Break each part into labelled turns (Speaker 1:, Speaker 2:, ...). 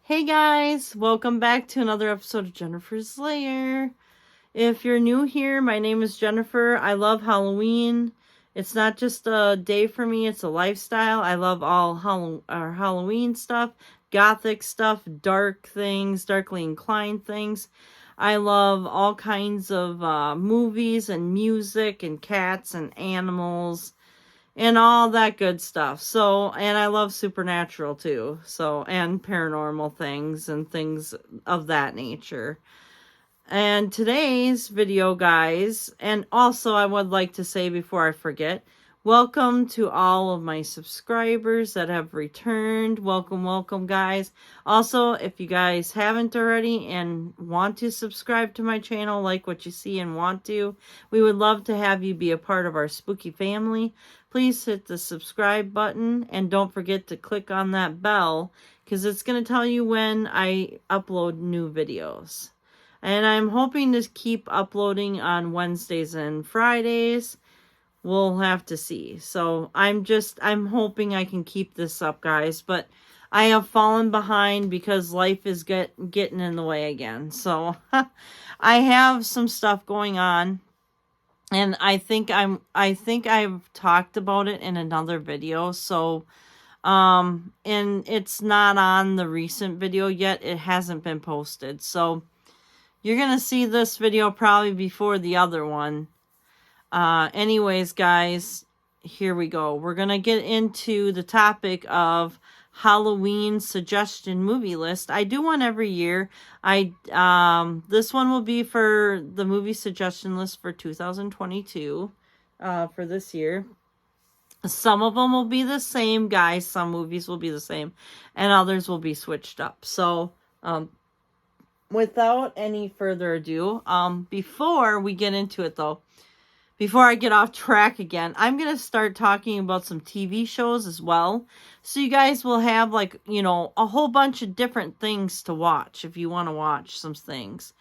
Speaker 1: Hey guys, welcome back to another episode of Jennifer's Lair. If you're new here, my name is Jennifer. I love Halloween. It's not just a day for me, it's a lifestyle. I love all Halloween stuff, gothic stuff, dark things, darkly inclined things. I love all kinds of movies and music and cats and animals and all that good stuff. So, and I love supernatural too. So, and paranormal things and things of that nature. And today's video, guys, and also I would like to say before I forget, welcome to all of my subscribers that have returned. Welcome, guys. Also, if you guys haven't already and want to subscribe to my channel, like what you see and want to, we would love to have you be a part of our spooky family. Please hit the subscribe button and don't forget to click on that bell because it's going to tell you when I upload new videos. And I'm hoping to keep uploading on Wednesdays and Fridays. We'll have to see. So I'm hoping I can keep this up, guys. But I have fallen behind because life is getting in the way again. So I have some stuff going on. And I think I've talked about it in another video. So and it's not on the recent video yet. It hasn't been posted. So you're going to see this video probably before the other one. Anyways, guys, here we go. We're going to get into the topic of Halloween suggestion movie list. I do one every year. This one will be for the movie suggestion list for 2022, for this year. Some of them will be the same, guys. Some movies will be the same, and others will be switched up. So, without any further ado, before we get into it though, before I get off track again, I'm going to start talking about some TV shows as well. So you guys will have like, a whole bunch of different things to watch if you want to watch some things.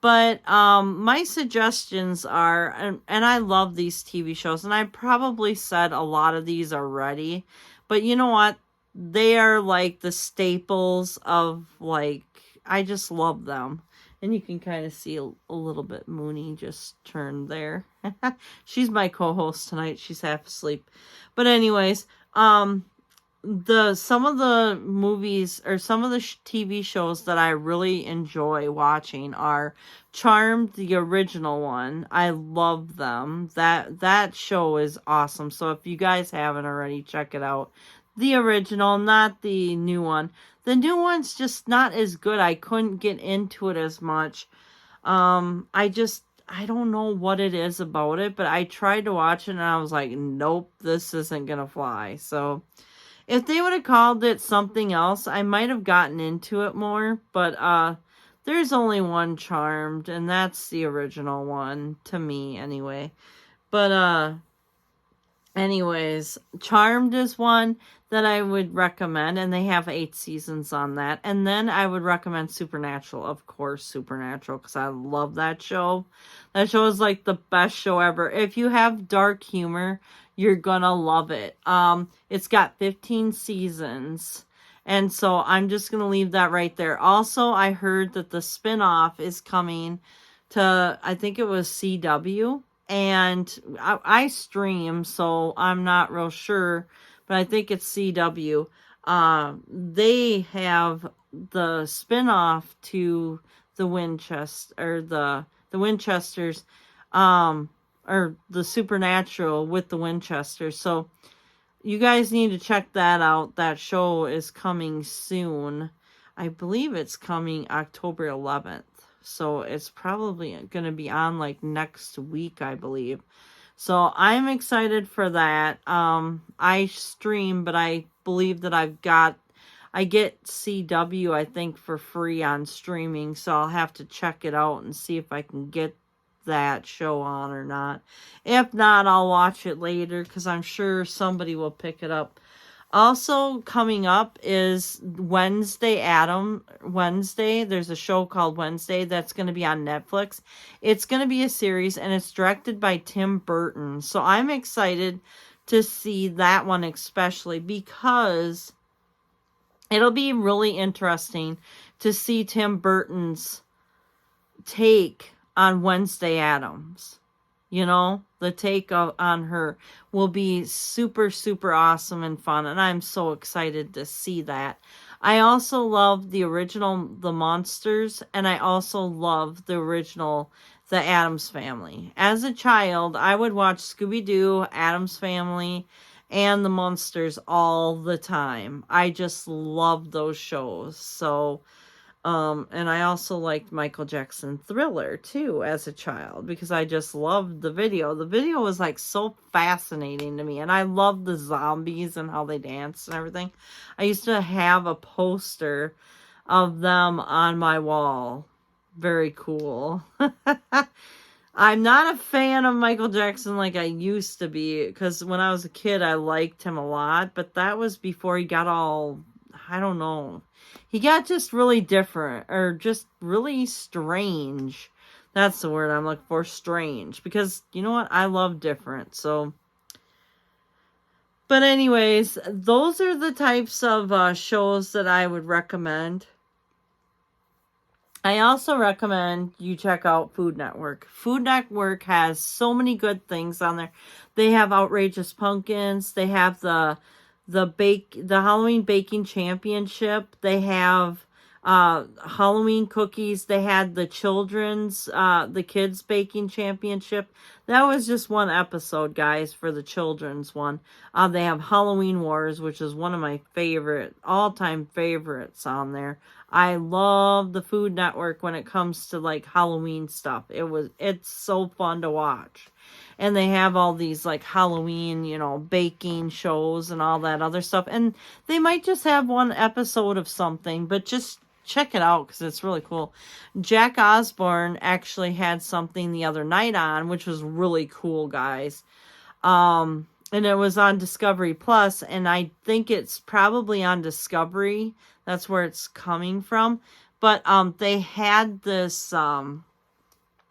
Speaker 1: But my suggestions are, and I love these TV shows, and I probably said a lot of these already, but you know what? They are like the staples of like, I just love them. And you can kind of see a little bit Mooney just turned there. She's my co-host tonight. She's half asleep. But anyways, some of the movies or some of the TV shows that I really enjoy watching are Charmed, the original one. I love them. That show is awesome. So if you guys haven't already, check it out. The original, not the new one. The new one's just not as good. I couldn't get into it as much. I don't know what it is about it, but I tried to watch it and I was like, nope, this isn't gonna fly. So if they would have called it something else, I might have gotten into it more, but there's only one Charmed, and that's the original one, to me anyway. But anyways, Charmed is one that I would recommend, and they have 8 seasons on that. And then I would recommend Supernatural, of course, Supernatural, because I love that show. That show is like the best show ever. If you have dark humor, you're gonna love it. It's got 15 seasons. And so I'm just gonna leave that right there. Also, I heard that the spinoff is coming to, I think it was CW. And I stream, so I'm not real sure, but I think it's CW. They have the spinoff to the Winchester, or the Winchesters, or the Supernatural with the Winchesters. So you guys need to check that out. That show is coming soon. I believe it's coming October 11th. So it's probably going to be on like next week, I believe. So I'm excited for that. I stream, but I believe that I get CW, I think, for free on streaming. So I'll have to check it out and see if I can get that show on or not. If not, I'll watch it later because I'm sure somebody will pick it up. Also coming up is Wednesday. There's a show called Wednesday that's going to be on Netflix. It's going to be a series, and it's directed by Tim Burton. So I'm excited to see that one, especially because it'll be really interesting to see Tim Burton's take on Wednesday Addams. You know, the take on her will be super, super awesome and fun. And I'm so excited to see that. I also love the original The Monsters. And I also love the original The Addams Family. As a child, I would watch Scooby-Doo, Addams Family, and The Monsters all the time. I just love those shows. So and I also liked Michael Jackson Thriller too as a child because I just loved the video. The video was like so fascinating to me, and I loved the zombies and how they danced and everything. I used to have a poster of them on my wall. Very cool. I'm not a fan of Michael Jackson like I used to be, because when I was a kid I liked him a lot, but that was before he got all, I don't know. He got just really different, or just really strange. That's the word I'm looking for, strange. Because, you know what? I love different, so. But anyways, those are the types of shows that I would recommend. I also recommend you check out Food Network. Food Network has so many good things on there. They have Outrageous Pumpkins. They have the Halloween Baking Championship. They have Halloween cookies. They had the the kids baking championship. That was just one episode, guys, for the children's one. They have Halloween Wars, which is one of my all-time favorites on there. I love the Food Network when it comes to like Halloween stuff. It's so fun to watch. And they have all these like Halloween, baking shows and all that other stuff. And they might just have one episode of something, but just check it out because it's really cool. Jack Osbourne actually had something the other night on, which was really cool, guys. And it was on Discovery Plus, and I think it's probably on Discovery. That's where it's coming from. But they had this,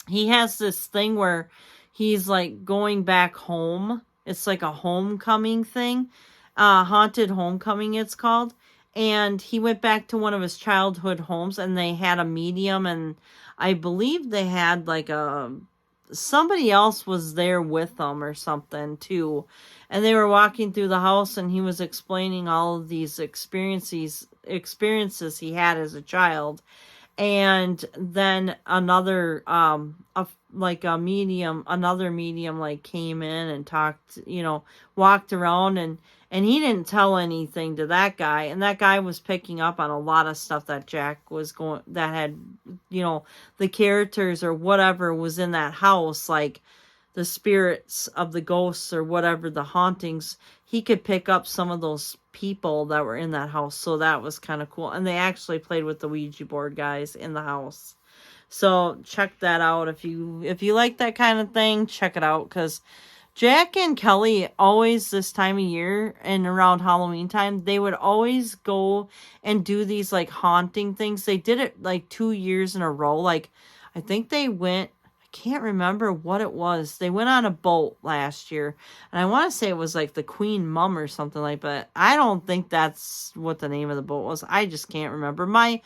Speaker 1: he has this thing where he's like going back home. It's like a homecoming thing. Haunted Homecoming, it's called. And he went back to one of his childhood homes, and they had a medium, and I believe they had like somebody else was there with them or something too. And they were walking through the house, and he was explaining all of these experiences he had as a child. And then another medium like came in and talked, walked around, and he didn't tell anything to that guy, and that guy was picking up on a lot of stuff that Jack was that had, the characters or whatever was in that house, like the spirits of the ghosts or whatever, the hauntings. He could pick up some of those people that were in that house. So that was kind of cool. And they actually played with the Ouija board, guys, in the house. So check that out. If you like that kind of thing, check it out. Because Jack and Kelly always, this time of year and around Halloween time, they would always go and do these like haunting things. They did it like 2 years in a row. Like, I think they went, can't remember what it was. They went on a boat last year, and I want to say it was like the Queen Mum or something like that. I don't think that's what the name of the boat was. I just can't remember. My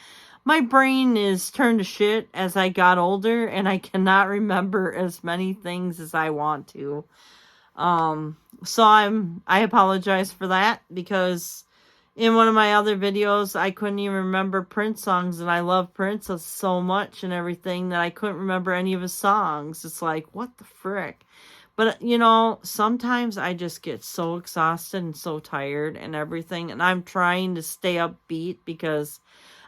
Speaker 1: brain is turned to shit as I got older, and I cannot remember as many things as I want to. So I apologize for that, because in one of my other videos, I couldn't even remember Prince songs, and I love Prince so much and everything that I couldn't remember any of his songs. It's like, what the frick? But, sometimes I just get so exhausted and so tired and everything, and I'm trying to stay upbeat because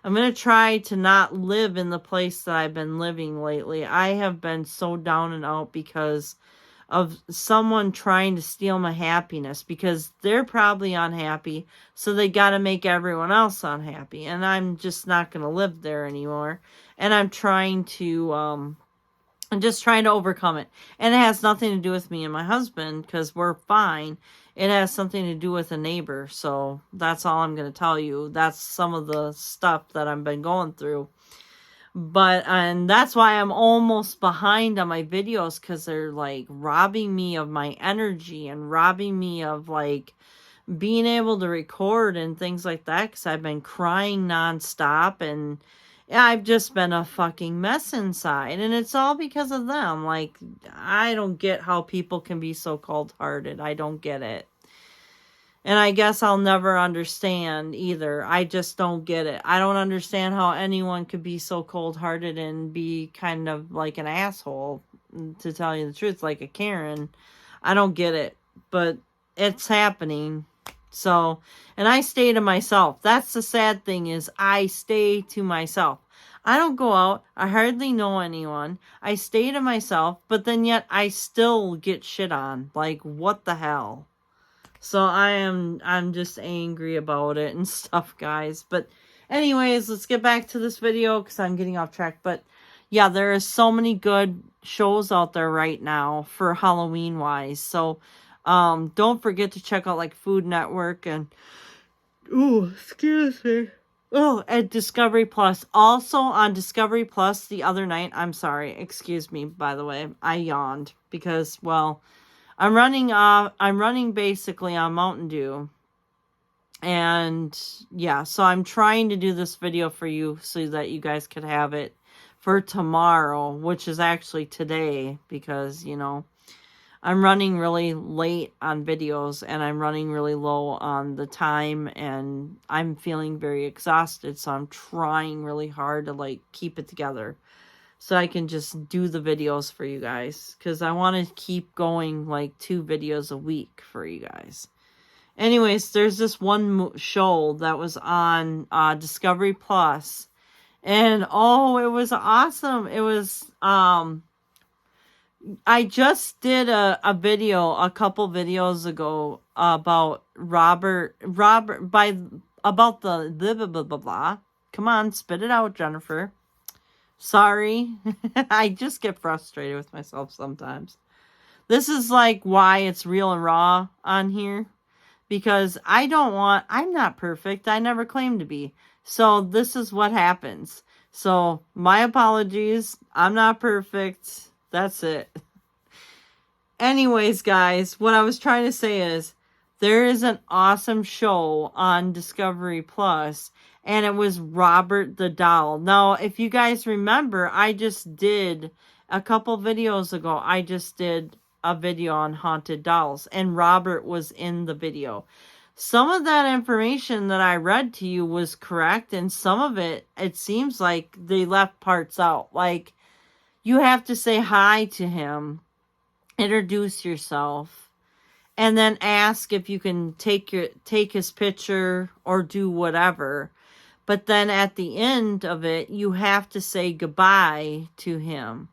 Speaker 1: I'm going to try to not live in the place that I've been living lately. I have been so down and out because of someone trying to steal my happiness, because they're probably unhappy, so they got to make everyone else unhappy, and I'm just not going to live there anymore. And I'm just trying to overcome it. And it has nothing to do with me and my husband, because we're fine. It has something to do with a neighbor. So that's all I'm going to tell you. That's some of the stuff that I've been going through. And that's why I'm almost behind on my videos, because they're like robbing me of my energy and robbing me of like being able to record and things like that, because I've been crying nonstop, and I've just been a fucking mess inside, and it's all because of them. Like, I don't get how people can be so cold-hearted. I don't get it. And I guess I'll never understand either. I just don't get it. I don't understand how anyone could be so cold-hearted and be kind of like an asshole, to tell you the truth, like a Karen. I don't get it. But it's happening. So, and I stay to myself. That's the sad thing, is I stay to myself. I don't go out. I hardly know anyone. I stay to myself, but then yet I still get shit on. Like, what the hell? So I'm just angry about it and stuff, guys. But anyways, let's get back to this video because I'm getting off track. But yeah, there are so many good shows out there right now for Halloween wise. So don't forget to check out like Food Network and excuse me. Oh, at Discovery Plus. Also on Discovery Plus the other night, I'm sorry, excuse me, by the way, I yawned because, well, I'm running basically on Mountain Dew. And yeah, so I'm trying to do this video for you so that you guys could have it for tomorrow, which is actually today, because, you know, I'm running really late on videos and I'm running really low on the time and I'm feeling very exhausted. So I'm trying really hard to like keep it together so I can just do the videos for you guys, because I want to keep going like 2 videos a week for you guys. Anyways, there's this one show that was on Discovery Plus, and oh, it was awesome. It was I just did a video a couple videos ago about about the blah blah blah blah blah. Come on, spit it out, Jennifer. Sorry. I just get frustrated with myself sometimes. This is like why it's real and raw on here. Because I'm not perfect. I never claimed to be. So this is what happens. So my apologies. I'm not perfect. That's it. Anyways, guys, what I was trying to say is there is an awesome show on Discovery Plus. And it was Robert the Doll. Now, if you guys remember, I just did a couple videos ago. I just did a video on haunted dolls. And Robert was in the video. Some of that information that I read to you was correct. And some of it, it seems like they left parts out. Like, you have to say hi to him. Introduce yourself. And then ask if you can take his picture or do whatever. But then at the end of it, you have to say goodbye to him.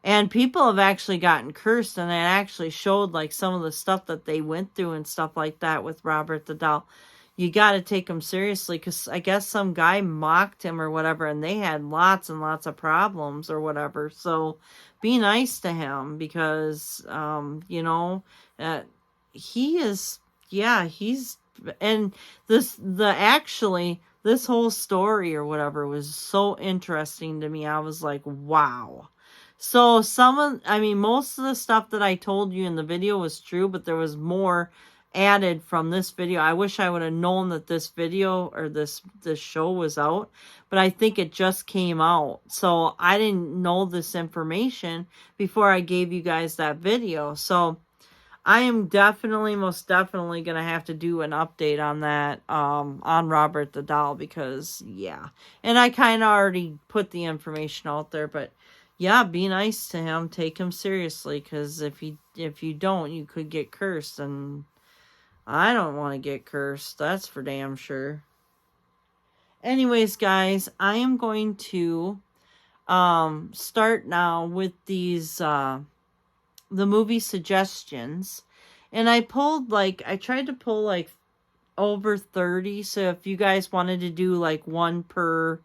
Speaker 1: And people have actually gotten cursed, and it actually showed like some of the stuff that they went through and stuff like that with Robert the Doll. You got to take him seriously, because I guess some guy mocked him or whatever, and they had lots and lots of problems or whatever. So be nice to him, because, you know, he is, yeah, he's, and this whole story or whatever was so interesting to me. I was like, wow. So most of the stuff that I told you in the video was true, but there was more added from this video. I wish I would have known that this video or this show was out, but I think it just came out. So I didn't know this information before I gave you guys that video. So I am most definitely going to have to do an update on that, on Robert the Doll, because, yeah. And I kind of already put the information out there, but, yeah, be nice to him. Take him seriously, because if you don't, you could get cursed, and I don't want to get cursed. That's for damn sure. Anyways, guys, I am going to start now with these the movie suggestions, and I tried to pull like over 30, so if you guys wanted to do like one per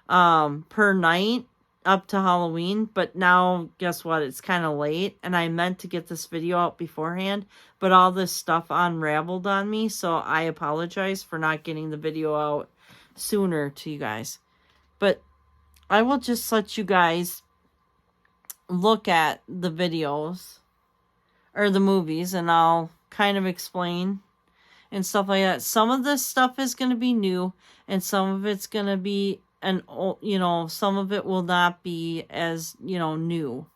Speaker 1: night up to Halloween, but now guess what, it's kind of late, and I meant to get this video out beforehand, but all this stuff unraveled on me, so I apologize for not getting the video out sooner to you guys. But I will just let you guys look at the videos or the movies, and I'll kind of explain. and stuff like that. Some of this stuff is going to be new, and some of it's going to be some of it will not be as, new,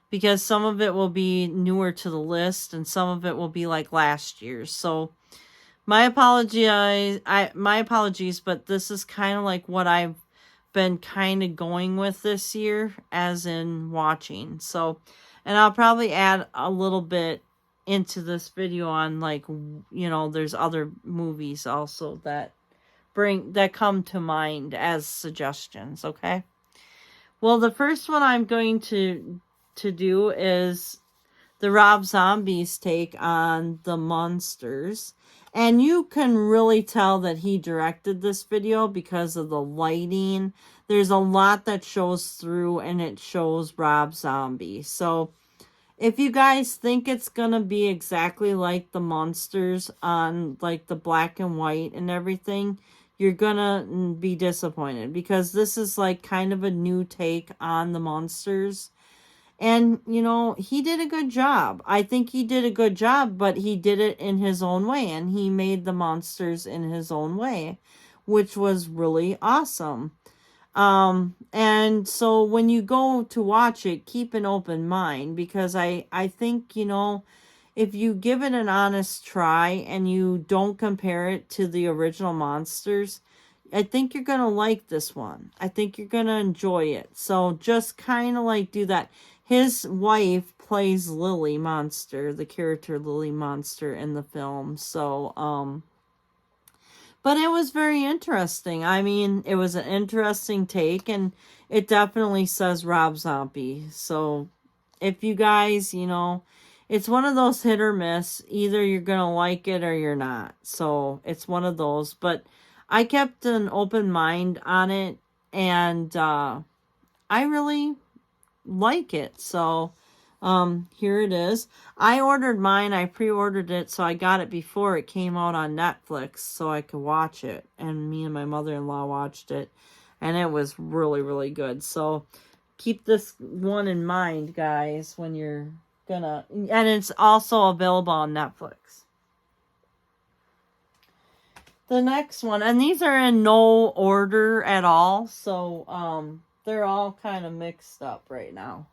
Speaker 1: because some of it will be newer to the list and some of it will be like last year's. So my apologies, but this is kind of like what I've been kind of going with this year, as in watching. So, and I'll probably add a little bit into this video on, like, there's other movies also that come to mind as suggestions, okay? Well, the first one I'm going to do is the Rob Zombie's take on the Munsters. And you can really tell that he directed this video because of the lighting. There's a lot that shows through, and it shows Rob Zombie. So if you guys think it's going to be exactly like the Munsters on like the black and white and everything, you're going to be disappointed, because this is like kind of a new take on the Munsters. And, he did a good job. I think he did a good job, but he did it in his own way. And he made the monsters in his own way, which was really awesome. And so when you go to watch it, keep an open mind, because I think, if you give it an honest try and you don't compare it to the original Monsters, I think you're going to like this one. I think you're going to enjoy it. So just kind of like do that. His wife plays Lily Monster, the character Lily Monster in the film. So, but it was very interesting. I mean, it was an interesting take, and it definitely says Rob Zombie. So if you guys, it's one of those hit or miss. Either you're going to like it or you're not. So it's one of those. But I kept an open mind on it, and I really like it. So here it is. I ordered mine. I pre-ordered it, so I got it before it came out on Netflix so I could watch it. And me and my mother-in-law watched it, and it was really, really good. So keep this one in mind, guys, when you're gonna... And it's also available on Netflix. The next one, and these are in no order at all, so they're all kind of mixed up right now.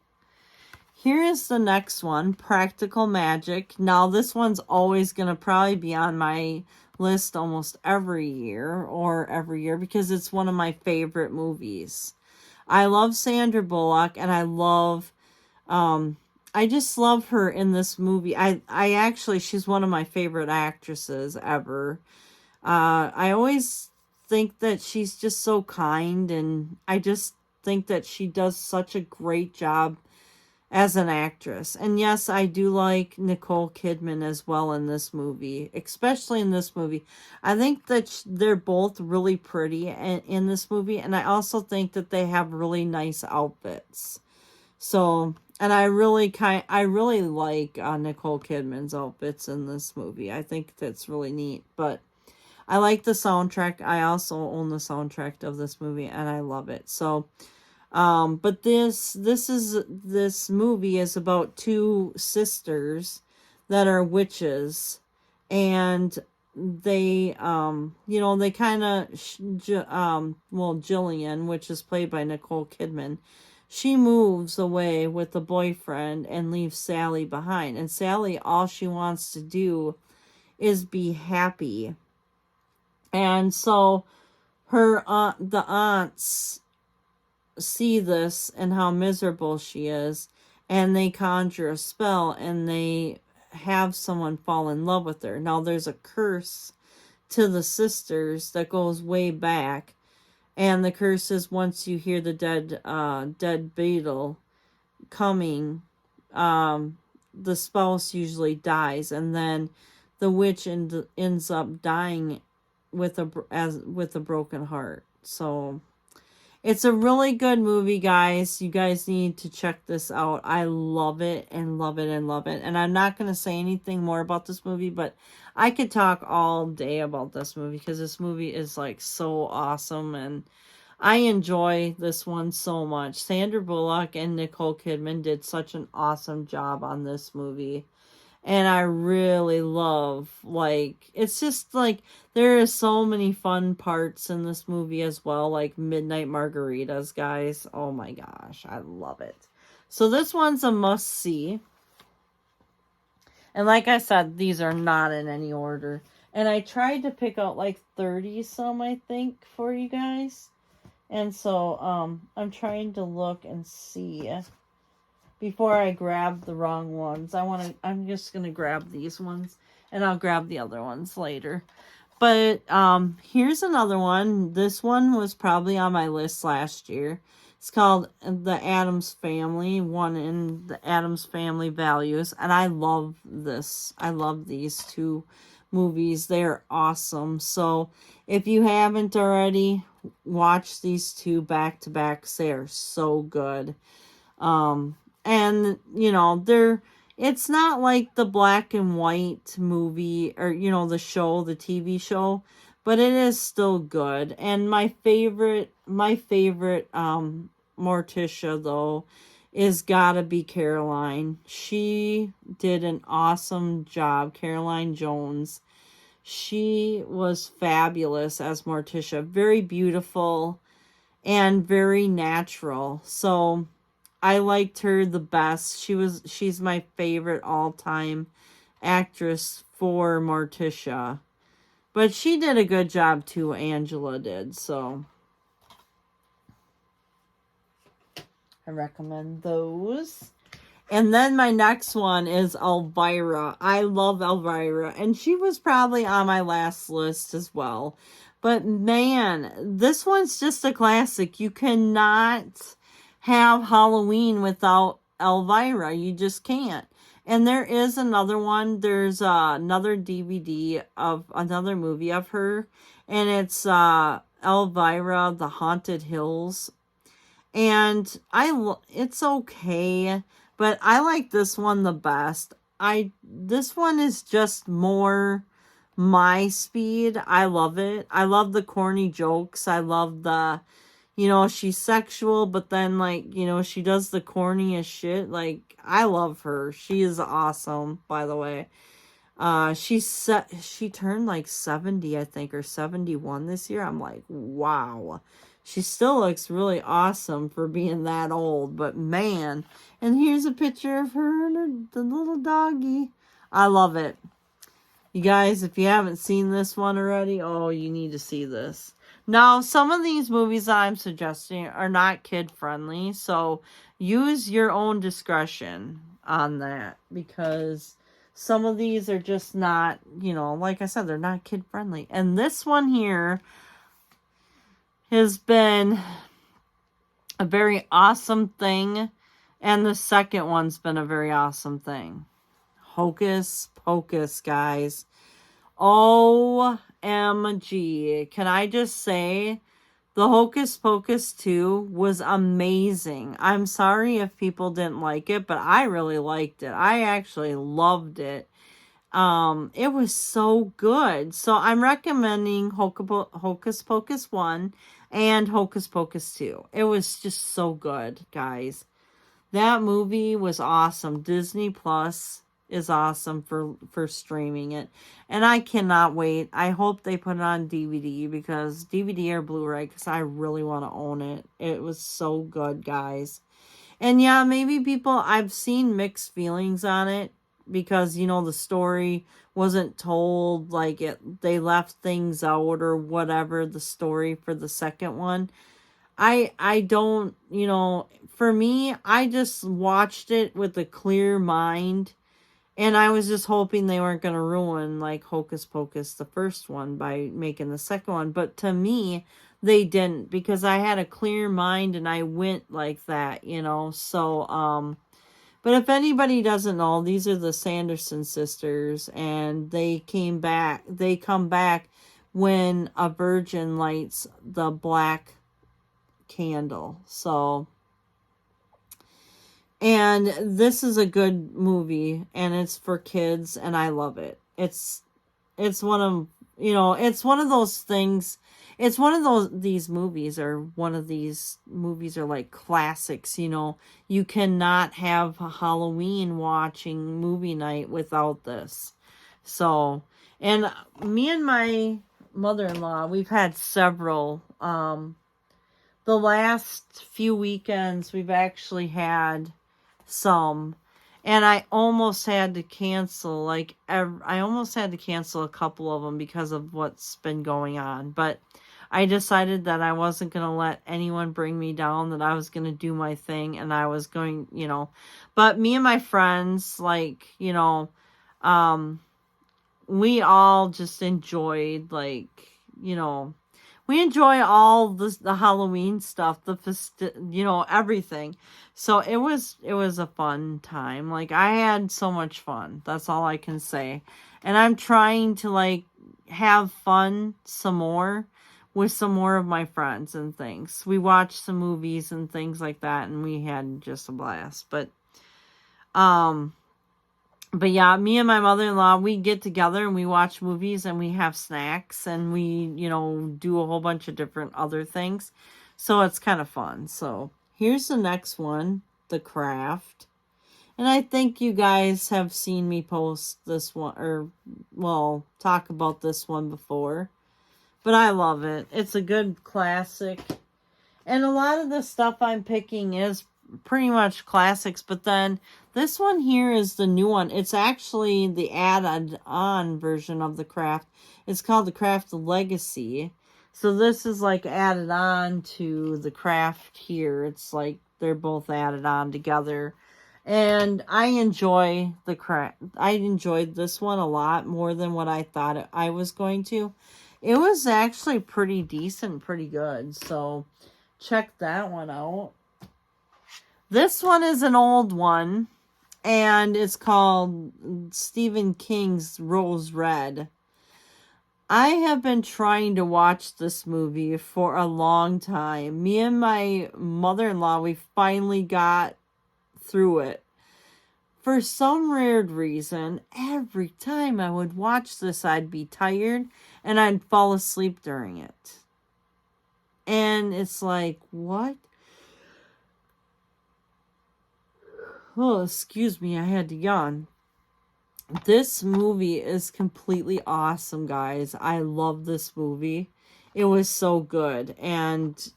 Speaker 1: Here is the next one, Practical Magic. Now, this one's always going to probably be on my list almost every year, because it's one of my favorite movies. I love Sandra Bullock, and I just love her in this movie. She's one of my favorite actresses ever. I always think that she's just so kind, and I just think that she does such a great job as an actress. And yes, I do like Nicole Kidman as well in this movie, especially in this movie. I think that they're both really pretty in this movie, and I also think that they have really nice outfits. So, and I really like Nicole Kidman's outfits in this movie. I think that's really neat. But I like the soundtrack. I also own the soundtrack of this movie, and I love it. So, but this movie is about two sisters that are witches, and they, they kind of, Jillian, which is played by Nicole Kidman, she moves away with the boyfriend and leaves Sally behind. And Sally, all she wants to do is be happy. And so the aunts see this and how miserable she is, and they conjure a spell, and they have someone fall in love with her. Now, there's a curse to the sisters that goes way back, and the curse is once you hear the dead beetle coming, the spouse usually dies, and then the witch ends up dying with a broken heart. So it's a really good movie, guys. You guys need to check this out. I love it and love it and love it. And I'm not going to say anything more about this movie, but I could talk all day about this movie because this movie is like so awesome, and I enjoy this one so much. Sandra Bullock and Nicole Kidman did such an awesome job on this movie. And I really love, like, it's just like there is so many fun parts in this movie as well, like Midnight Margaritas, guys. Oh my gosh, I love it. So this one's a must see. And like I said, these are not in any order. And I tried to pick out like 30 some, I think, for you guys. And so I'm trying to look and see before I grab the wrong ones. I'm just going to grab these ones, and I'll grab the other ones later. But here's another one. This one was probably on my list last year. It's called The Addams Family, one in the Addams Family Values. And I love this. I love these two movies. They're awesome. So if you haven't already, watch these two back to back. They are so good. And, you know, it's not like the black and white movie or, you know, the TV show, but it is still good. And my favorite, Morticia, though, is gotta be Caroline. She did an awesome job. Caroline Jones. She was fabulous as Morticia. Very beautiful and very natural. So I liked her the best. She's my favorite all-time actress for Morticia. But she did a good job too, Angela did. So I recommend those. And then my next one is Elvira. I love Elvira. And she was probably on my last list as well. But man, this one's just a classic. You cannot have Halloween without Elvira. You just can't. And there is another one. There's another DVD of another movie of her. And it's Elvira, The Haunted Hills. And it's okay, but I like this one the best. This one is just more my speed. I love it. I love the corny jokes. I love the, you know, she's sexual, but then, like, you know, she does the corniest shit. Like, I love her. She is awesome, by the way. She turned like 70, I think, or 71 this year. I'm like, wow. She still looks really awesome for being that old, but man. And here's a picture of her and the little doggy. I love it. You guys, if you haven't seen this one already, oh, you need to see this. Now, some of these movies that I'm suggesting are not kid-friendly, so use your own discretion on that, because some of these are just not, you know, like I said, they're not kid-friendly. And this one here has been a very awesome thing, and the second one's been a very awesome thing. Hocus Pocus, guys. OMG. Can I just say, the Hocus Pocus 2 was amazing. I'm sorry if people didn't like it, but I really liked it. I actually loved it. It was so good. So I'm recommending Hocus Pocus 1 and Hocus Pocus 2. It was just so good, guys. That movie was awesome. Disney Plus is awesome for streaming it. And I cannot wait. I hope they put it on DVD, because DVD or Blu-ray, because I really want to own it. It was so good, guys. And yeah, maybe I've seen mixed feelings on it, because, you know, the story wasn't told, like they left things out or whatever, the story for the second one. I don't, you know, for me, I just watched it with a clear mind, and I was just hoping they weren't going to ruin, like, Hocus Pocus, the first one, by making the second one. But to me, they didn't, because I had a clear mind and I went like that, you know. So, but if anybody doesn't know, these are the Sanderson sisters, and they come back when a virgin lights the black candle. So, and this is a good movie, and it's for kids, and I love it. It's one of, you know, it's one of those things. it's these movies, or one of these movies are like classics, you know. You cannot have a Halloween watching movie night without this. So, and me and my mother-in-law, we've had several. The last few weekends, we've actually had some, and I almost had to cancel, I almost had to cancel a couple of them because of what's been going on. But I decided that I wasn't going to let anyone bring me down, that I was going to do my thing, and I was going, you know. But me and my friends, like, you know, we all just enjoyed, like, you know, we enjoy all the Halloween stuff, you know, everything. So it was a fun time. Like, I had so much fun. That's all I can say. And I'm trying to, like, have fun some more with some more of my friends and things. We watched some movies and things like that, and we had just a blast. But yeah, me and my mother-in-law, we get together and we watch movies and we have snacks and we, you know, do a whole bunch of different other things. So it's kind of fun. So here's the next one, The Craft. And I think you guys have seen me post this one, or, well, talk about this one before. But I love it. It's a good classic. And a lot of the stuff I'm picking is pretty much classics, but then this one here is the new one. It's actually the added-on version of The Craft. It's called The Craft Legacy. So this is like added on to The Craft here. It's like they're both added on together. And I enjoy The Craft. I enjoyed this one a lot more than what I thought I was going to. It was actually pretty decent, pretty good. So check that one out. This one is an old one, and it's called Stephen King's Rose Red. I have been trying to watch this movie for a long time. Me and my mother-in-law, we finally got through it. For some weird reason, every time I would watch this, I'd be tired, and I'd fall asleep during it. And it's like, what? Oh, excuse me, I had to yawn. This movie is completely awesome, guys. I love this movie. It was so good. And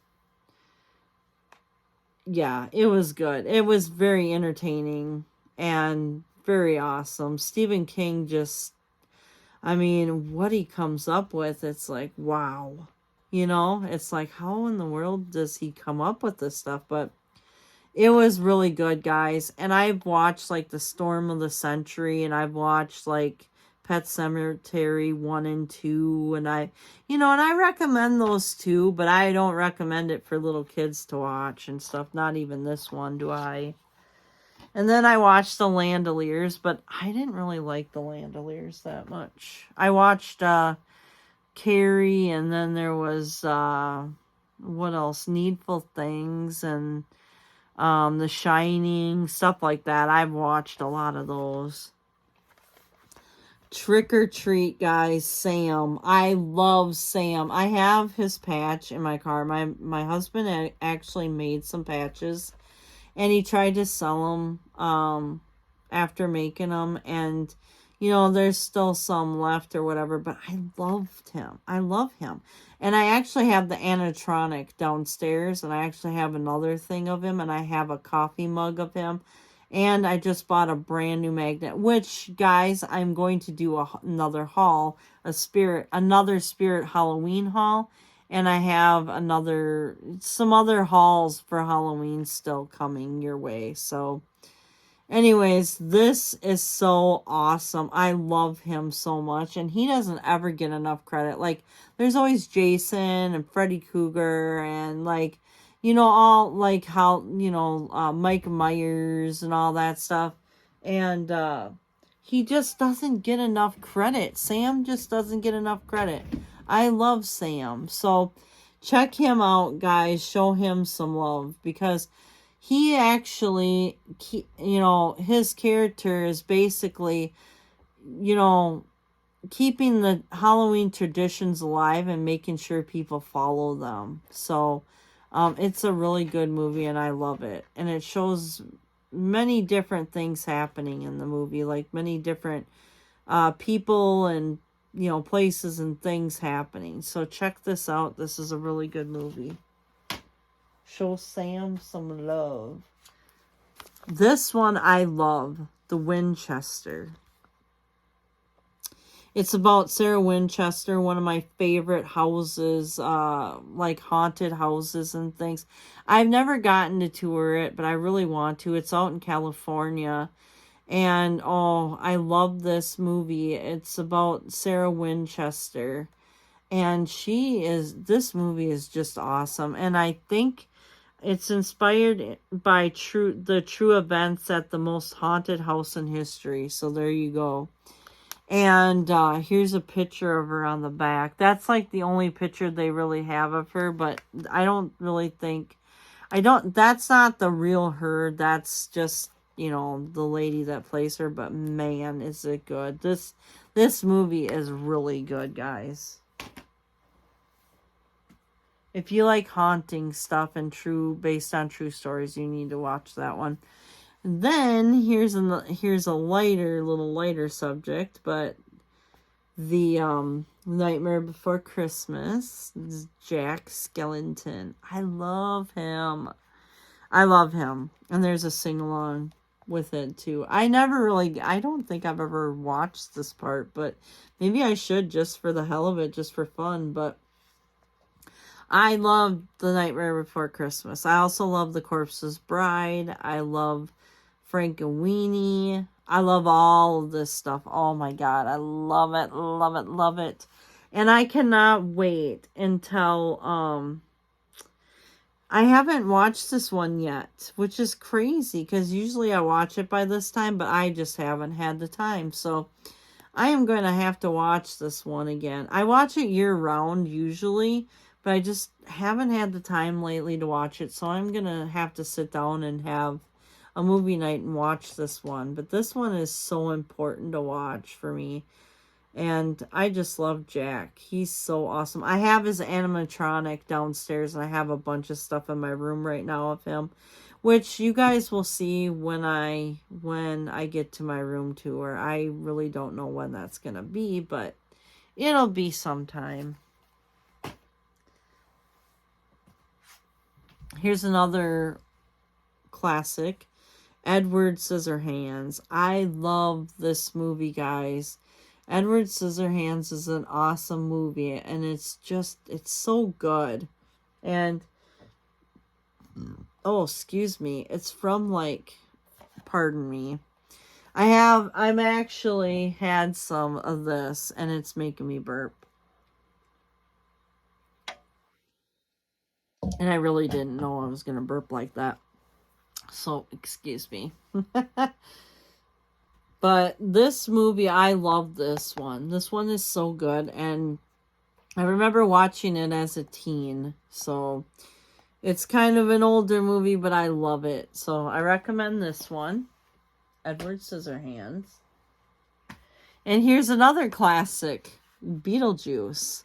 Speaker 1: yeah, it was good. It was very entertaining and very awesome. Stephen King just, I mean, what he comes up with, it's like, wow. You know, it's like, how in the world does he come up with this stuff? But it was really good, guys. And I've watched, like, The Storm of the Century, and I've watched, like, Pet Sematary 1 and 2, and I recommend those too, but I don't recommend it for little kids to watch and stuff. Not even this one, do I? And then I watched The Landoliers, but I didn't really like The Landoliers that much. I watched, Carrie, and then there was, what else? Needful Things, and The Shining, stuff like that. I've watched a lot of those. Trick or Treat, guys. Sam. I love Sam. I have his patch in my car. My husband actually made some patches, and he tried to sell them after making them, and you know, there's still some left or whatever, but I loved him. I love him. And I actually have the animatronic downstairs, and I actually have another thing of him, and I have a coffee mug of him. And I just bought a brand new magnet, which, guys, I'm going to do another haul, another Spirit Halloween haul. And I have some other hauls for Halloween still coming your way. So, anyways, this is so awesome. I love him so much, and he doesn't ever get enough credit. Like, there's always Jason and Freddy Krueger and, like, you know, all, like, how, you know, Mike Myers and all that stuff. And he just doesn't get enough credit. Sam just doesn't get enough credit. I love Sam. So check him out, guys. Show him some love, because he actually, you know, his character is basically, you know, keeping the Halloween traditions alive and making sure people follow them. So it's a really good movie and I love it. And it shows many different things happening in the movie, like many different people and, places and things happening. So check this out. This is a really good movie. Show Sam some love. This one I love, The Winchester. It's about Sarah Winchester, one of my favorite houses, like haunted houses and things. I've never gotten to tour it, but I really want to. It's out in California. And, oh, I love this movie. It's about Sarah Winchester. And this movie is just awesome. And I think it's inspired by the true events at the most haunted house in history. So there you go. And here's a picture of her on the back. That's like the only picture they really have of her, but I don't really think, that's not the real her. That's just, the lady that plays her, but man, is it good. This movie is really good, guys. If you like haunting stuff and based on true stories, you need to watch that one. Then here's a little lighter subject, but the Nightmare Before Christmas, Jack Skellington. I love him. And there's a sing-along with it too. I don't think I've ever watched this part, but maybe I should just for the hell of it, just for fun. But I love The Nightmare Before Christmas. I also love The Corpse's Bride. I love Frankenweenie. I love all of this stuff. Oh my God. I love it, love it, love it. And I cannot wait until, I haven't watched this one yet, which is crazy because usually I watch it by this time, but I just haven't had the time. So I am going to have to watch this one again. I watch it year round usually, but I just haven't had the time lately to watch it. So I'm going to have to sit down and have a movie night and watch this one. But this one is so important to watch for me. And I just love Jack. He's so awesome. I have his animatronic downstairs, and I have a bunch of stuff in my room right now of him, which you guys will see when I get to my room tour. I really don't know when that's going to be, but it'll be sometime. Here's another classic, Edward Scissorhands. I love this movie, guys. Edward Scissorhands is an awesome movie, and it's so good. And, oh, excuse me, it's from, pardon me. I've actually had some of this, and it's making me burp. And I really didn't know I was going to burp like that. So, excuse me. But this movie, I love this one. This one is so good. And I remember watching it as a teen. So, it's kind of an older movie, but I love it. So, I recommend this one. Edward Scissorhands. And here's another classic. Beetlejuice.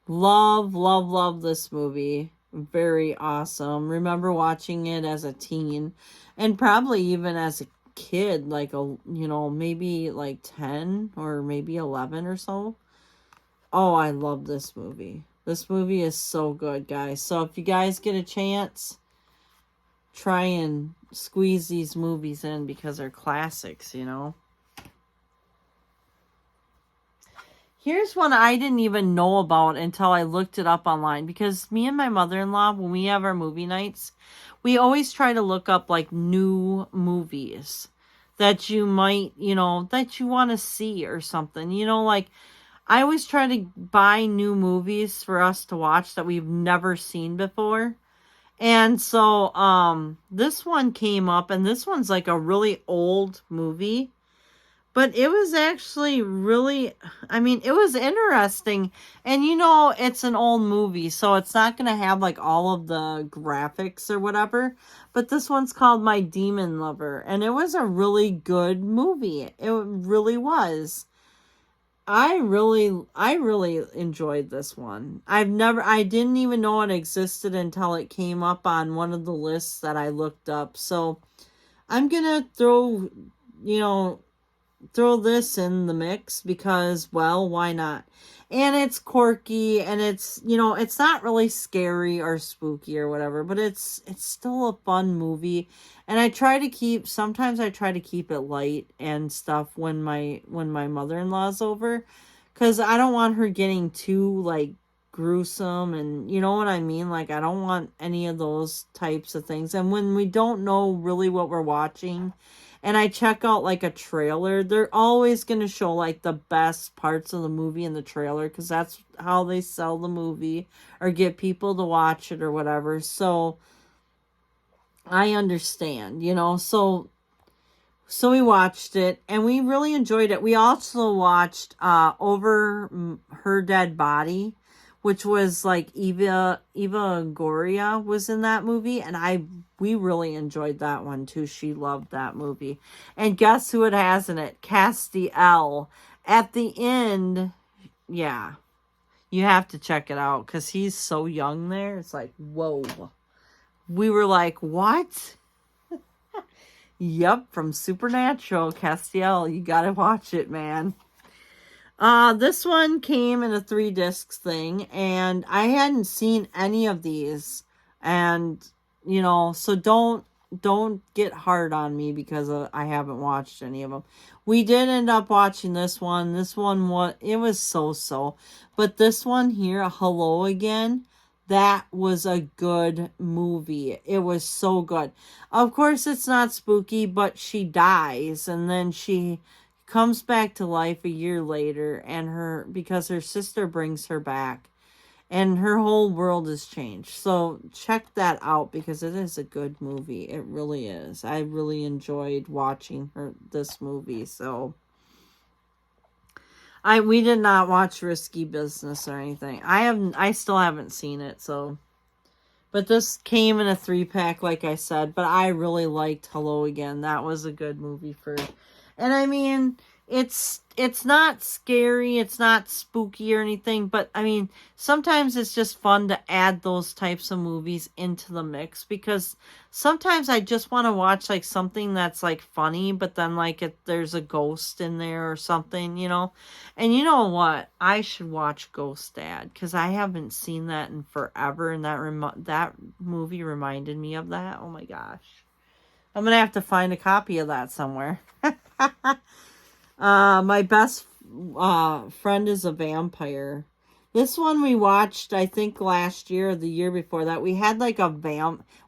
Speaker 1: Love, love, love this movie. Very awesome. Remember watching it as a teen. And probably even as a kid, maybe 10 or maybe 11 or so. Oh, I love this movie. This movie is so good, guys. So if you guys get a chance, try and squeeze these movies in because they're classics, Here's one I didn't even know about until I looked it up online, because me and my mother-in-law, when we have our movie nights, we always try to look up new movies that you might, that you want to see or something. I always try to buy new movies for us to watch that we've never seen before. And so this one came up, and this one's a really old movie. But it was actually really, it was interesting. And it's an old movie, so it's not going to have all of the graphics or whatever. But this one's called My Demon Lover. And it was a really good movie. It really was. I really enjoyed this one. I didn't even know it existed until it came up on one of the lists that I looked up. So I'm gonna you know, throw this in the mix because, well, why not? And it's quirky and it's, it's not really scary or spooky or whatever, but it's still a fun movie. And sometimes I try to keep it light and stuff when my mother-in-law's over, cuz I don't want her getting too like gruesome, and you know what I mean? Like, I don't want any of those types of things. And when we don't know really what we're watching, and I check out like a trailer, they're always going to show like the best parts of the movie in the trailer, because that's how they sell the movie or get people to watch it or whatever. So I understand, so we watched it and we really enjoyed it. We also watched Over Her Dead Body, which was like Eva Longoria was in that movie, and we really enjoyed that one too. She loved that movie. And guess who it has in it? Castiel. At the end, yeah. You have to check it out because he's so young there. It's like, whoa. We were like, what? Yep, from Supernatural, Castiel. You gotta watch it, man. This one came in a 3-disc thing, and I hadn't seen any of these, and so don't get hard on me because I haven't watched any of them. We did end up watching this one. This one was so, but this one here, Hello Again, that was a good movie. It was so good. Of course, it's not spooky, but she dies, and then she comes back to life a year later, and because her sister brings her back, and her whole world has changed. So check that out because it is a good movie. It really is. I really enjoyed watching this movie. So we did not watch Risky Business or anything. I still haven't seen it. So, but this came in a 3-pack, like I said. But I really liked Hello Again. That was a good movie and I mean, it's not scary, it's not spooky or anything, but I mean, sometimes it's just fun to add those types of movies into the mix, because sometimes I just want to watch like something that's like funny, but then like there's a ghost in there or something, And you know what? I should watch Ghost Dad because I haven't seen that in forever, and that movie reminded me of that. Oh my gosh. I'm going to have to find a copy of that somewhere. My best friend is a vampire. This one we watched, I think, last year or the year before that. We had like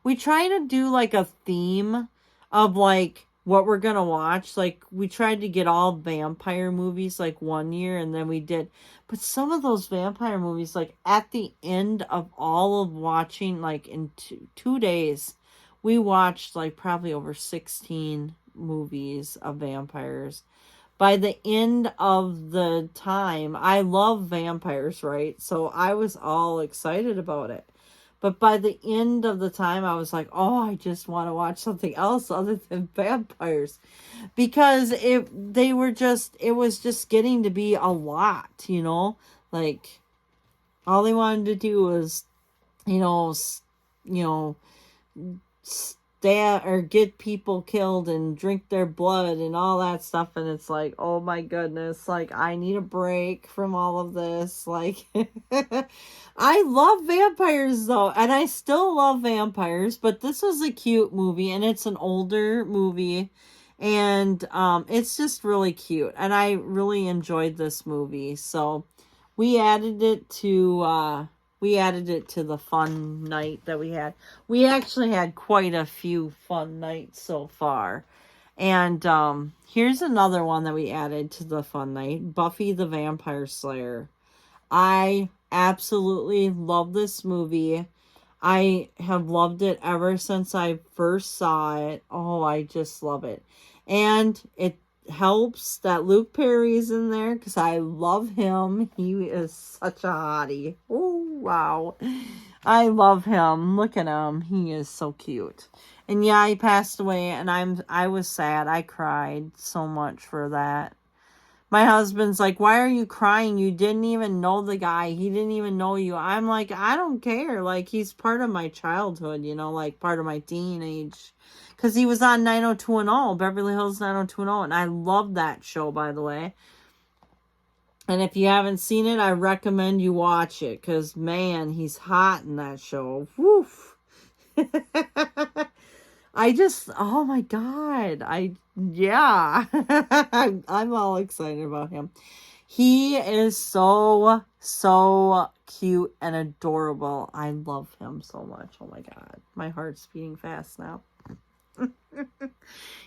Speaker 1: we try to do like a theme of like what we're going to watch. Like, we tried to get all vampire movies like one year, and then we did. But some of those vampire movies, like at the end of all of watching, like in 2 days, we watched like probably over 16 movies of vampires. By the end of the time, I love vampires, right? So I was all excited about it. But by the end of the time, I was like, oh, I just want to watch something else other than vampires. Because it was just getting to be a lot, Like, all they wanted to do was, stab or get people killed and drink their blood and all that stuff, and it's like, oh my goodness, like, I need a break from all of this. Like, I love vampires though, and I still love vampires, but this was a cute movie, and it's an older movie, and it's just really cute, and I really enjoyed this movie. So we added it to the fun night that we had. We actually had quite a few fun nights so far. And here's another one that we added to the fun night. Buffy the Vampire Slayer. I absolutely love this movie. I have loved it ever since I first saw it. Oh, I just love it. And it helps that Luke Perry's in there because I love him. He is such a hottie. Oh, wow. I love him. Look at him. He is so cute. And yeah, he passed away, and I was sad. I cried so much for that. My husband's like, why are you crying? You didn't even know the guy. He didn't even know you. I'm like, I don't care. Like, he's part of my childhood, you know, like part of my teenage. Because he was on 90210, Beverly Hills 90210. And I love that show, by the way. And if you haven't seen it, I recommend you watch it. Because, man, he's hot in that show. Woof. Oh my God. Yeah. I'm all excited about him. He is so cute and adorable. I love him so much. Oh my God. My heart's beating fast now.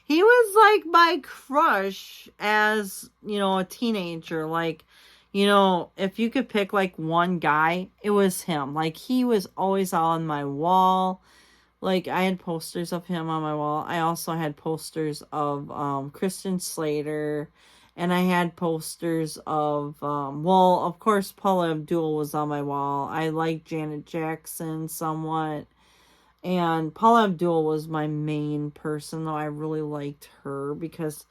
Speaker 1: He was like my crush as, you know, a teenager. Like, you know, if you could pick like one guy, it was him. Like, he was always on my wall. Like, I had posters of him on my wall. I also had posters of Christian Slater. And I had posters of, well, of course, Paula Abdul was on my wall. I liked Janet Jackson somewhat. And Paula Abdul was my main person, though. I really liked her because,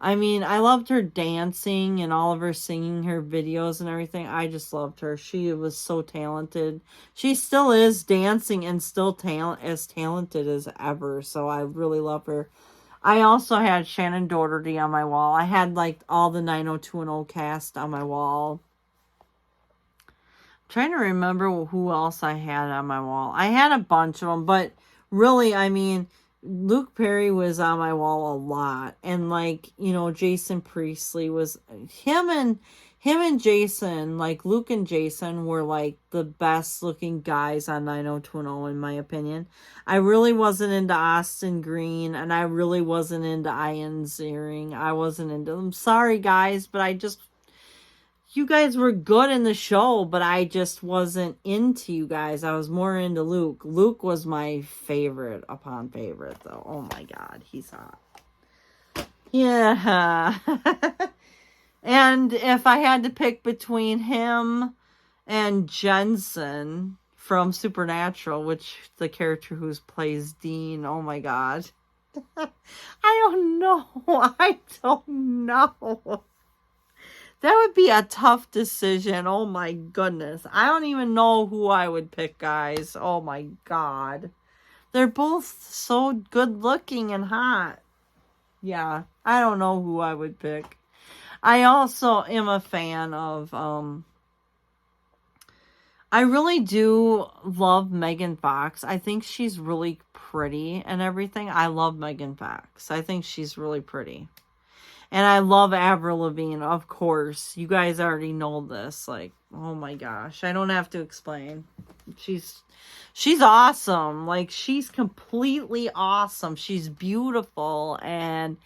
Speaker 1: I mean, I loved her dancing and all of her singing, her videos and everything. I just loved her. She was so talented. She still is dancing and still as talented as ever. So I really love her. I also had Shannon Doherty on my wall. I had like all the 90210 cast on my wall. I'm trying to remember who else I had on my wall. I had a bunch of them, but really, I mean, Luke Perry was on my wall a lot. And like, you know, Jason Priestley was him and Jason, like Luke and Jason were like the best looking guys on 90210 in my opinion. I really wasn't into Austin Green and I really wasn't into Ian Ziering. I wasn't into them. Sorry guys, but you guys were good in the show, but I just wasn't into you guys. I was more into Luke. Luke was my favorite upon favorite, though. Oh my God, he's hot. Yeah. And if I had to pick between him and Jensen from Supernatural, which the character who plays Dean, oh my God. I don't know. I don't know. That would be a tough decision. Oh my goodness. I don't even know who I would pick, guys. Oh my God. They're both so good looking and hot. Yeah, I don't know who I would pick. I also am a fan of, I really do love Megan Fox. I think she's really pretty and everything. I love Megan Fox. I think she's really pretty. And I love Avril Lavigne, of course. You guys already know this. Like, oh my gosh. I don't have to explain. She's awesome. Like, she's completely awesome. She's beautiful. And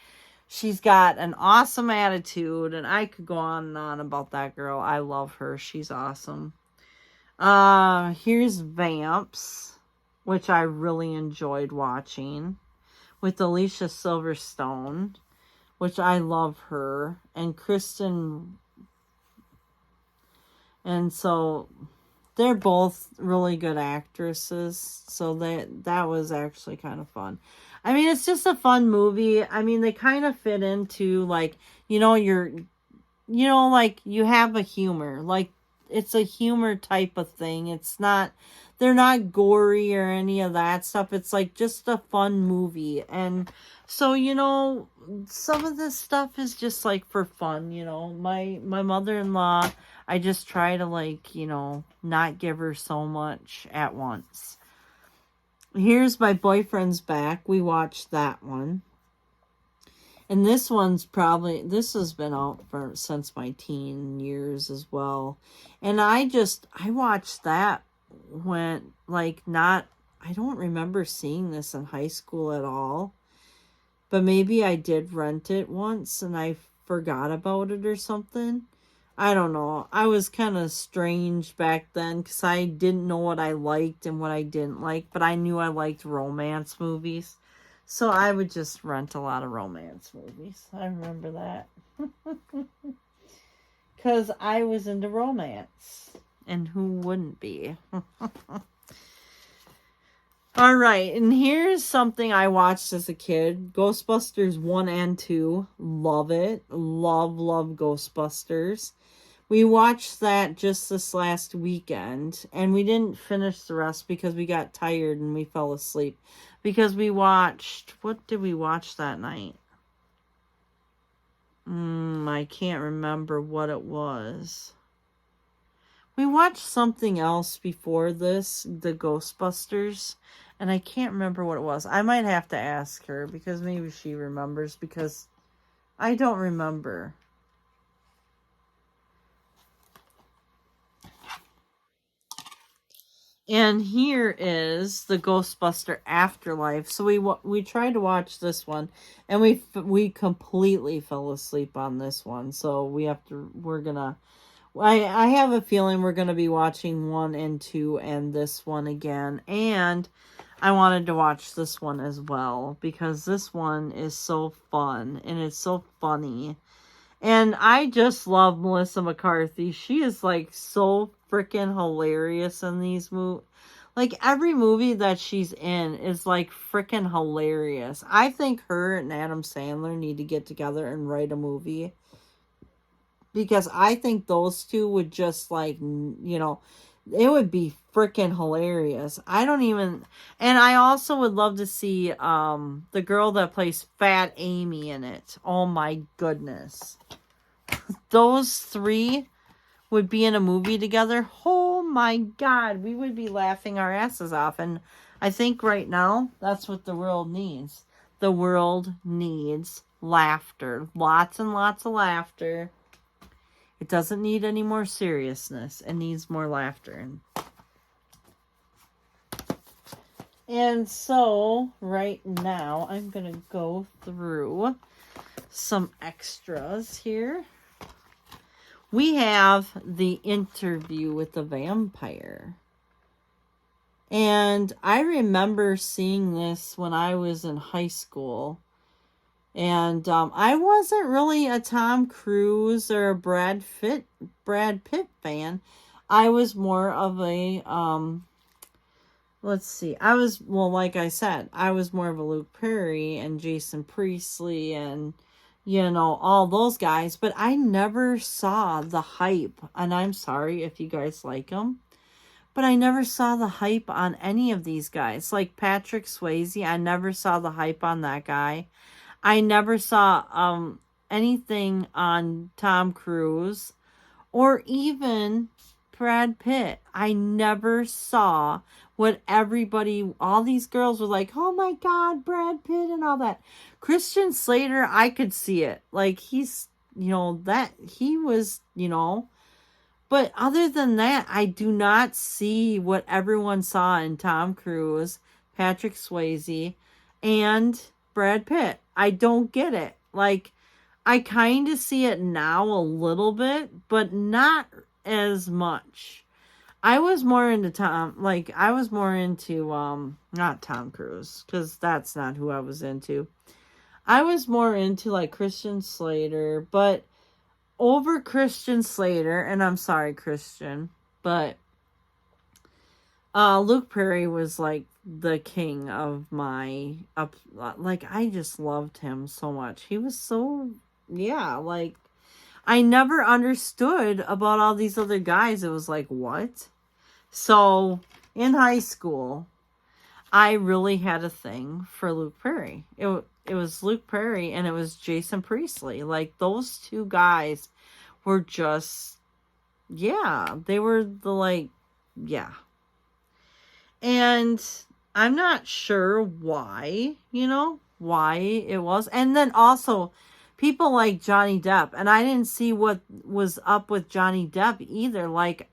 Speaker 1: she's got an awesome attitude. And I could go on and on about that girl. I love her. She's awesome. Here's Vamps, which I really enjoyed watching. With Alicia Silverstone, which I love her, and Kristen, and so they're both really good actresses, so that was actually kind of fun. I mean, it's just a fun movie. I mean, they kind of fit into, like, like, you have a humor, like, it's a humor type of thing. They're not gory or any of that stuff. It's like just a fun movie. And so, you know, some of this stuff is just like for fun, you know. My mother-in-law, I just try to, like, you know, not give her so much at once. Here's My Boyfriend's Back. We watched that one. And this has been out since my teen years as well. And I watched that when, like, I don't remember seeing this in high school at all. But maybe I did rent it once and I forgot about it or something. I don't know. I was kind of strange back then because I didn't know what I liked and what I didn't like. But I knew I liked romance movies. So I would just rent a lot of romance movies. I remember that. Because I was into romance. And who wouldn't be? All right, and here's something I watched as a kid. Ghostbusters 1 and 2. Love it. Love Ghostbusters. We watched that just this last weekend, and we didn't finish the rest because we got tired and we fell asleep. Because we watched, what did we watch that night? I can't remember what it was. We watched something else before this, the Ghostbusters, and I can't remember what it was. I might have to ask her because maybe she remembers, because I don't remember. And here is the Ghostbuster Afterlife. So we tried to watch this one, and we completely fell asleep on this one. So we're gonna. I have a feeling we're gonna be watching 1 and 2 and this one again. And I wanted to watch this one as well because this one is so fun and it's so funny. And I just love Melissa McCarthy. She is like so freaking hilarious in these movies. Like every movie that she's in is like freaking hilarious. I think her and Adam Sandler need to get together and write a movie. Because I think those two would just like, it would be freaking hilarious. And I also would love to see the girl that plays Fat Amy in it. Oh my goodness. Those three would be in a movie together. Oh my God, we would be laughing our asses off. And I think right now that's what the world needs. The world needs laughter. Lots and lots of laughter. It doesn't need any more seriousness. It needs more laughter. And so, right now, I'm going to go through some extras here. We have the interview with the vampire. And I remember seeing this when I was in high school. And I wasn't really a Tom Cruise or a Brad Pitt fan. I was more of a like I said, I was more of a Luke Perry and Jason Priestley and all those guys, but I never saw the hype. And I'm sorry if you guys like them, but I never saw the hype on any of these guys. Like Patrick Swayze, I never saw the hype on that guy. I never saw anything on Tom Cruise or even Brad Pitt. I never saw what all these girls were like, oh my God, Brad Pitt and all that. Christian Slater, I could see it. Like he's, that he was, but other than that, I do not see what everyone saw in Tom Cruise, Patrick Swayze, and Brad Pitt. I don't get it. Like, I kind of see it now a little bit, but not as much. I was more into not Tom Cruise, because that's not who I was into. I was more into like Christian Slater, but over Christian Slater, and I'm sorry, Christian, but Luke Perry was like the king of my I just loved him so much. He was so, like I never understood about all these other guys. It was like, what? So in high school, I really had a thing for Luke Perry. It was Luke Perry and it was Jason Priestley. Like those two guys were just, they were and I'm not sure why, why it was. And then also people like Johnny Depp, and I didn't see what was up with Johnny Depp either. Like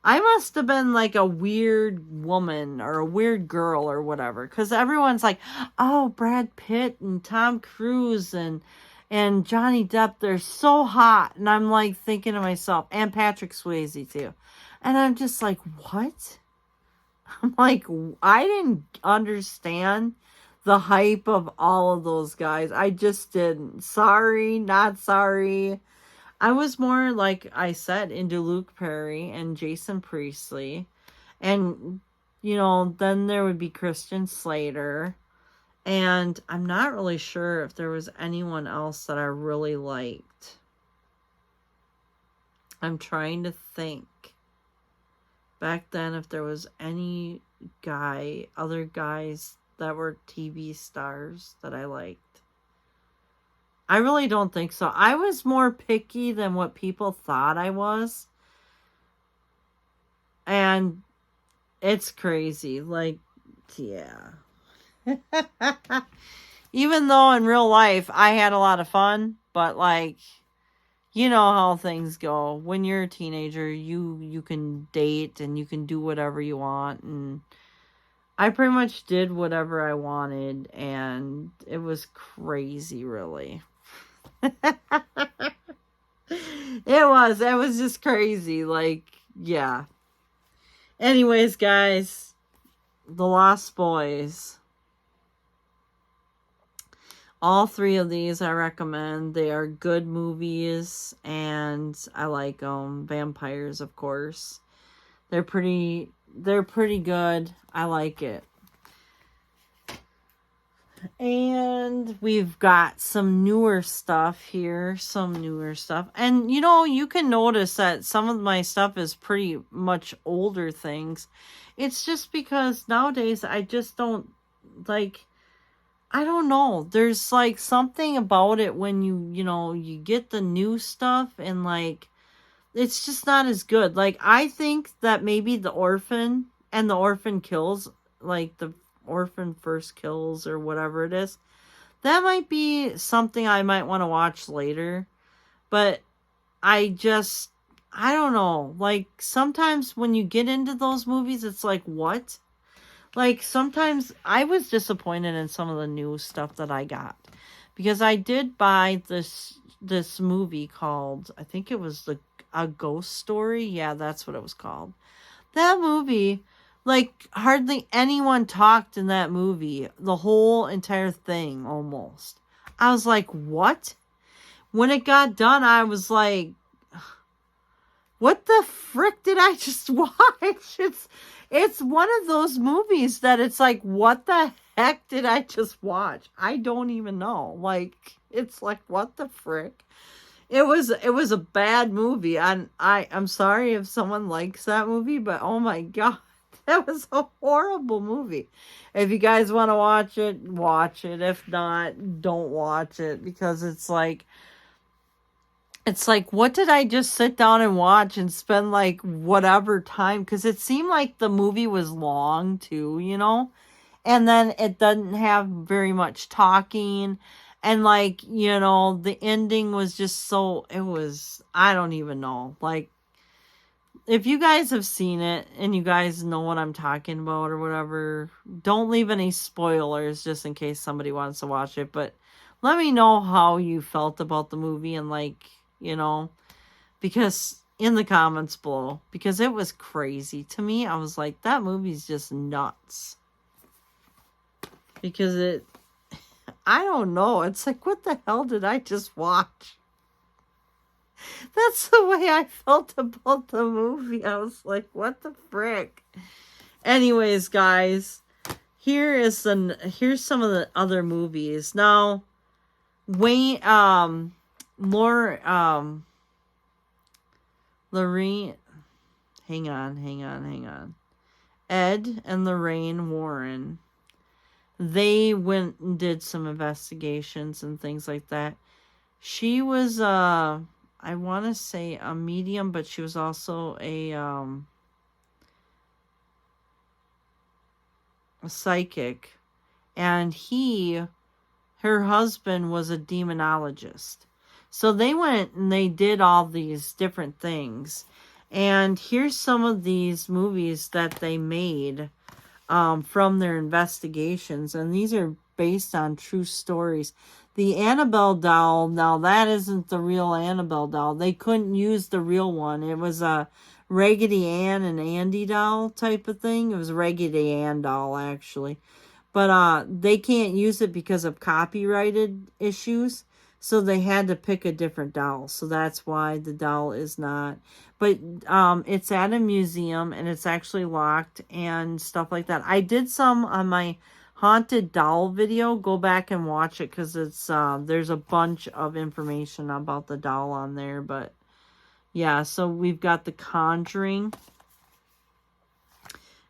Speaker 1: I must have been like a weird woman or a weird girl or whatever, because everyone's like, oh, Brad Pitt and Tom Cruise and Johnny Depp, they're so hot. And I'm like thinking to myself, and Patrick Swayze too. And I'm just like, what? I'm like, I didn't understand the hype of all of those guys. I just didn't. Sorry, not sorry. I was more, like I said, into Luke Perry and Jason Priestley. And, then there would be Christian Slater. And I'm not really sure if there was anyone else that I really liked. I'm trying to think back then if there was any other guys that were TV stars that I liked. I really don't think so. I was more picky than what people thought I was. And it's crazy. Like, yeah. Even though in real life I had a lot of fun, but like, you know how things go. When you're a teenager, you can date and you can do whatever you want, and I pretty much did whatever I wanted, and it was crazy, really. It was just crazy. Like, yeah. Anyways, guys, The Lost Boys. All three of these I recommend. They are good movies, and I like them. Vampires, of course. They're pretty good. I like it. And we've got some newer stuff here. And, you can notice that some of my stuff is pretty much older things. It's just because nowadays I just don't, like, I don't know. There's, like, something about it when you get the new stuff and, like, it's just not as good. Like, I think that maybe The Orphan and The Orphan Kills, like, The Orphan First Kills or whatever it is, that might be something I might want to watch later. But I don't know. Like, sometimes when you get into those movies, it's like, what? Like, sometimes I was disappointed in some of the new stuff that I got. Because I did buy this movie called, I think it was A Ghost Story. Yeah, that's what it was called. That movie, like, hardly anyone talked in that movie. The whole entire thing, almost. I was like, what? When it got done, I was like, what the frick did I just watch? It's one of those movies that it's like, what the heck did I just watch? I don't even know. Like, it's like, what the frick? It was a bad movie. And I'm sorry if someone likes that movie, but oh my God, that was a horrible movie. If you guys want to watch it, watch it. If not, don't watch it, because it's like, what did I just sit down and watch and spend like whatever time? Because it seemed like the movie was long too, and then it doesn't have very much talking. And like, the ending was just I don't even know. Like, if you guys have seen it and you guys know what I'm talking about or whatever, don't leave any spoilers just in case somebody wants to watch it. But let me know how you felt about the movie and like, because in the comments below, because it was crazy to me. I was like, that movie's just nuts. Because I don't know. It's like, what the hell did I just watch? That's the way I felt about the movie. I was like, what the frick? Anyways, guys, here's some of the other movies. Now, Lorraine, hang on. Ed and Lorraine Warren, they went and did some investigations and things like that. She was, I want to say a medium, but she was also a psychic. And her husband was a demonologist. So they went and they did all these different things. And here's some of these movies that they made from their investigations. And these are based on true stories. The Annabelle doll, now that isn't the real Annabelle doll. They couldn't use the real one. It was a Raggedy Ann and Andy doll type of thing. It was a Raggedy Ann doll, actually. But they can't use it because of copyrighted issues. So they had to pick a different doll. So that's why the doll is not. But it's at a museum and it's actually locked and stuff like that. I did some on my haunted doll video. Go back and watch it because it's there's a bunch of information about the doll on there. But yeah, so we've got The Conjuring.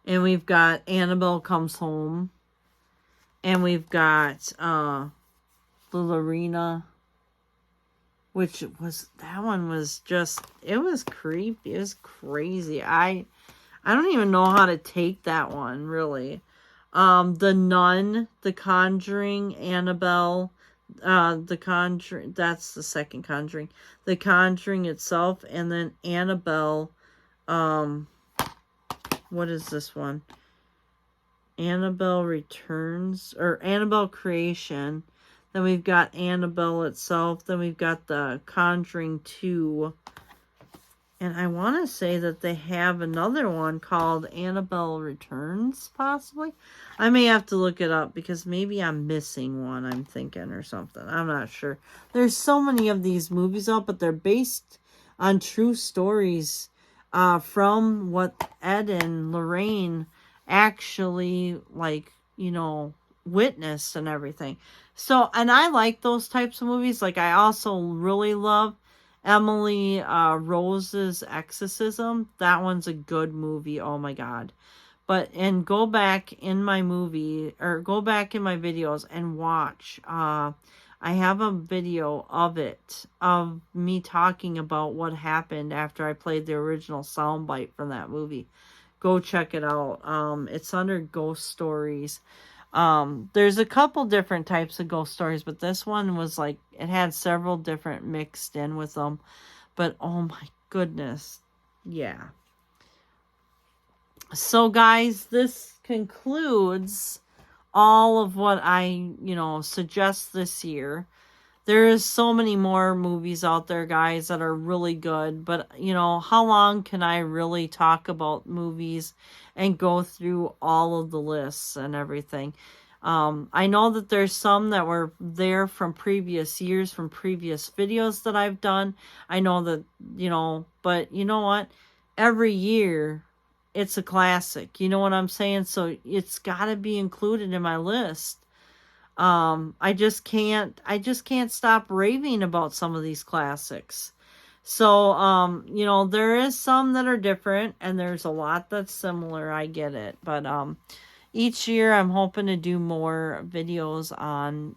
Speaker 1: And we've got Annabelle Comes Home. And we've got the Lorena, which was, that one was just, it was creepy. It was crazy. I don't even know how to take that one, really. The Nun, The Conjuring, Annabelle, The Conjuring, that's the second Conjuring. The Conjuring itself, and then Annabelle, what is this one? Annabelle Returns, or Annabelle Creation. Then we've got Annabelle itself. Then we've got The Conjuring 2. And I want to say that they have another one called Annabelle Returns, possibly. I may have to look it up because maybe I'm missing one, I'm thinking, or something. I'm not sure. There's so many of these movies out, but they're based on true stories from what Ed and Lorraine actually, like, you know, witnessed and everything. So, and I like those types of movies. Like, I also really love Emily Rose's Exorcism. That one's a good movie. Oh my God. But, and go back in my movie, or go back in my videos and watch. I have a video of it, of me talking about what happened after I played the original soundbite from that movie. Go check it out. It's under Ghost Stories. There's a couple different types of ghost stories, but this one was like, it had several different mixed in with them. But oh my goodness. Yeah. So guys, this concludes all of what I, suggest this year. There is so many more movies out there, guys, that are really good. But, how long can I really talk about movies and go through all of the lists and everything? I know that there's some that were there from previous years, from previous videos that I've done. I know that, but you know what? Every year, it's a classic. You know what I'm saying? So it's got to be included in my list. I just can't stop raving about some of these classics. So, there is some that are different and there's a lot that's similar. I get it. But, each year I'm hoping to do more videos on,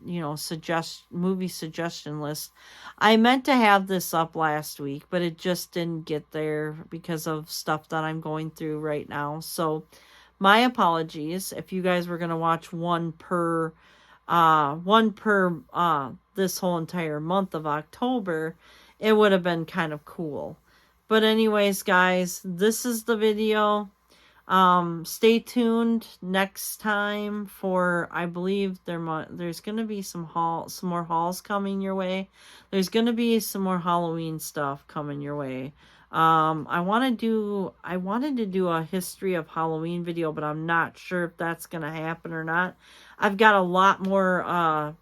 Speaker 1: movie suggestion lists. I meant to have this up last week, but it just didn't get there because of stuff that I'm going through right now. So my apologies if you guys were going to watch one per this whole entire month of October. It would have been kind of cool. But anyways, guys, this is the video. Stay tuned next time for, I believe there's going to be some more hauls coming your way. There's going to be some more Halloween stuff coming your way. I wanted to do a history of Halloween video, but I'm not sure if that's going to happen or not. I've got a lot more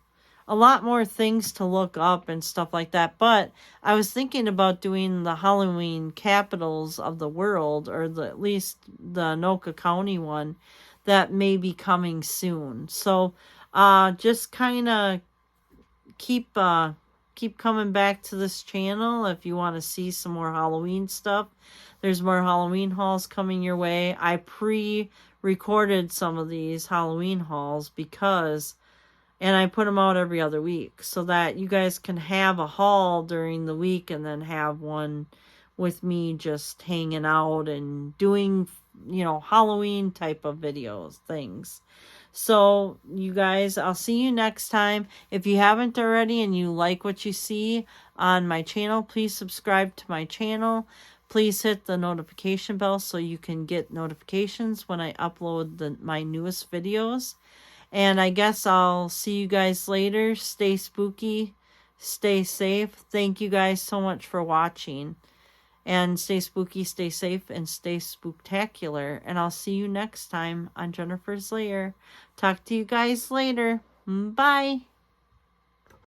Speaker 1: things to look up and stuff like that. But I was thinking about doing the Halloween capitals of the world, or at least the Anoka County one that may be coming soon. So just kind of keep coming back to this channel if you want to see some more Halloween stuff. There's more Halloween hauls coming your way. I pre-recorded some of these Halloween hauls and I put them out every other week so that you guys can have a haul during the week and then have one with me just hanging out and doing, Halloween type of videos, things. So, you guys, I'll see you next time. If you haven't already and you like what you see on my channel, please subscribe to my channel. Please hit the notification bell so you can get notifications when I upload my newest videos. And I guess I'll see you guys later. Stay spooky. Stay safe. Thank you guys so much for watching. And stay spooky, stay safe, and stay spooktacular. And I'll see you next time on Jennifer's Lair. Talk to you guys later. Bye.